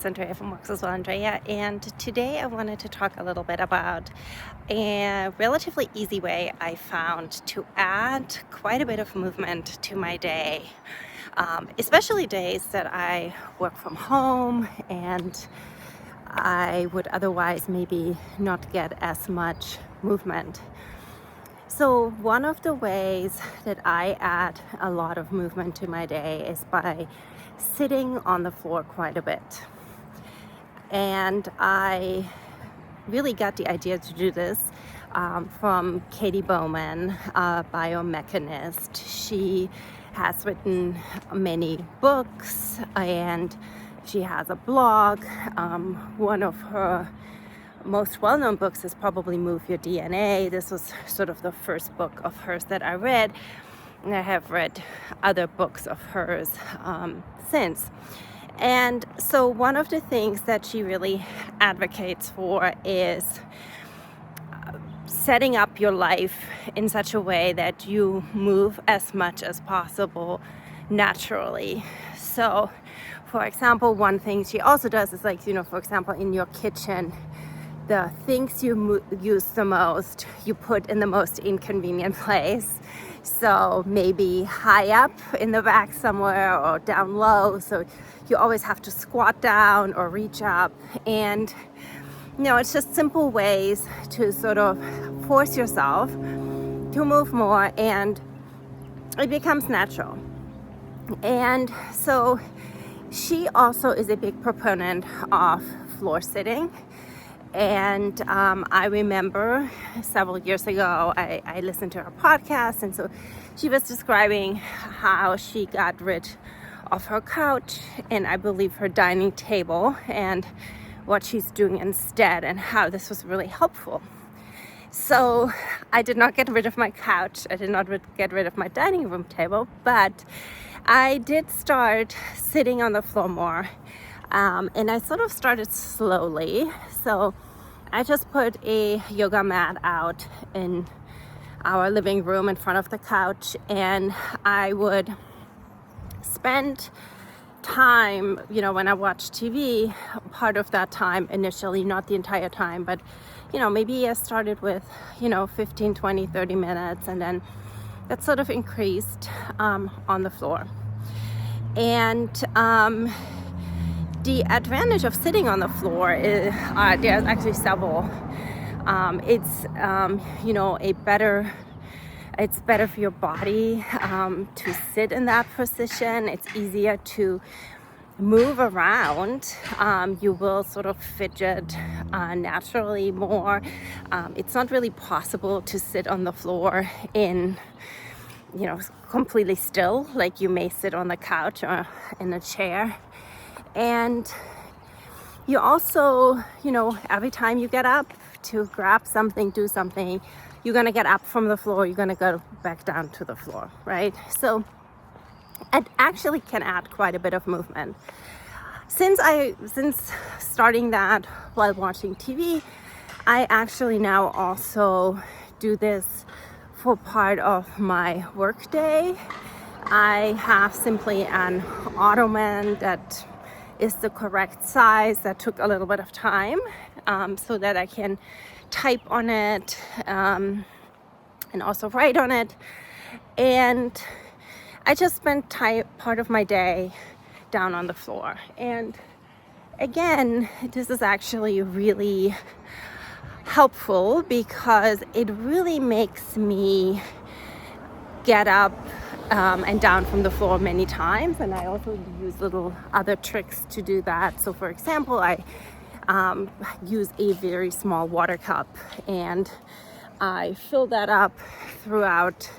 It's Andrea from WellAndrea, and today I wanted to talk a little bit about a relatively easy way I found to add quite a bit of movement to my day, especially days that I work from home and I would otherwise maybe not get as much movement. So one of the ways that I add a lot of movement to my day is by sitting on the floor quite a bit. And I really got the idea to do this from Katie Bowman, a biomechanist. She has written many books and she has a blog. One of her most well-known books is probably Move Your DNA. This was sort of the first book of hers that I read, and I have read other books of hers since. And so one of the things that she really advocates for is setting up your life in such a way that you move as much as possible naturally. So, for example, one thing she also does is for example, in your kitchen, the things you use the most, you put in the most inconvenient place. So maybe high up in the back somewhere or down low. So you always have to squat down or reach up. And, it's just simple ways to sort of force yourself to move more, and it becomes natural. And so she also is a big proponent of floor sitting. And I remember several years ago, I listened to her podcast, and so she was describing how she got rid of her couch and I believe her dining table and what she's doing instead, and how this was really helpful. So I did not get rid of my couch, I did not get rid of my dining room table, but I did start sitting on the floor more. And I sort of started slowly. So I just put a yoga mat out in our living room in front of the couch, and I would spend time, when I watch TV, part of that time initially, not the entire time, but maybe I started with 15, 20, 30 minutes, and then that sort of increased on the floor. And the advantage of sitting on the floor is there's actually several. It's better for your body to sit in that position. It's easier to move around. You will sort of fidget naturally more. It's not really possible to sit on the floor in completely still, like you may sit on the couch or in a chair. And you also, every time you get up to grab something, do something, you're going to get up from the floor, you're going to go back down to the floor, right? So it actually can add quite a bit of movement. Since starting that while watching TV, I actually now also do this for part of my work day. I have simply an ottoman that is the correct size, that took a little bit of time so that I can type on it and also write on it. And I just spent part of my day down on the floor. And again, this is actually really helpful because it really makes me get up and down from the floor many times, and I also use little other tricks to do that. So for example, I use a very small water cup, and I fill that up throughout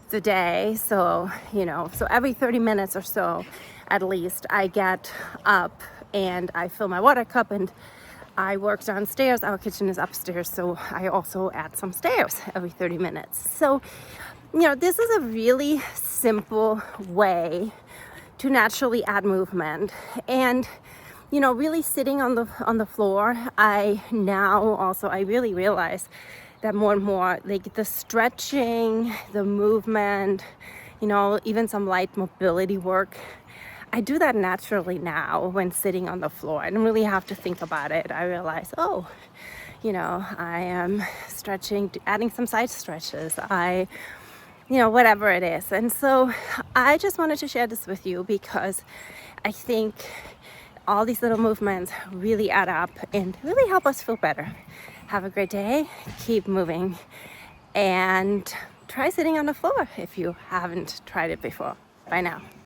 the day. So so every 30 minutes or so at least, I get up and I fill my water cup, and I work downstairs. Our kitchen is upstairs, so I also add some stairs every 30 minutes. So this is a really simple way to naturally add movement. And really sitting on the floor, I really realize that more and more, like the stretching, the movement, even some light mobility work, I do that naturally now when sitting on the floor. I don't really have to think about it. I realize, oh, I am stretching, adding some side stretches. Whatever it is. And so I just wanted to share this with you because I think all these little movements really add up and really help us feel better. Have a great day. Keep moving. And try sitting on the floor if you haven't tried it before. Bye now.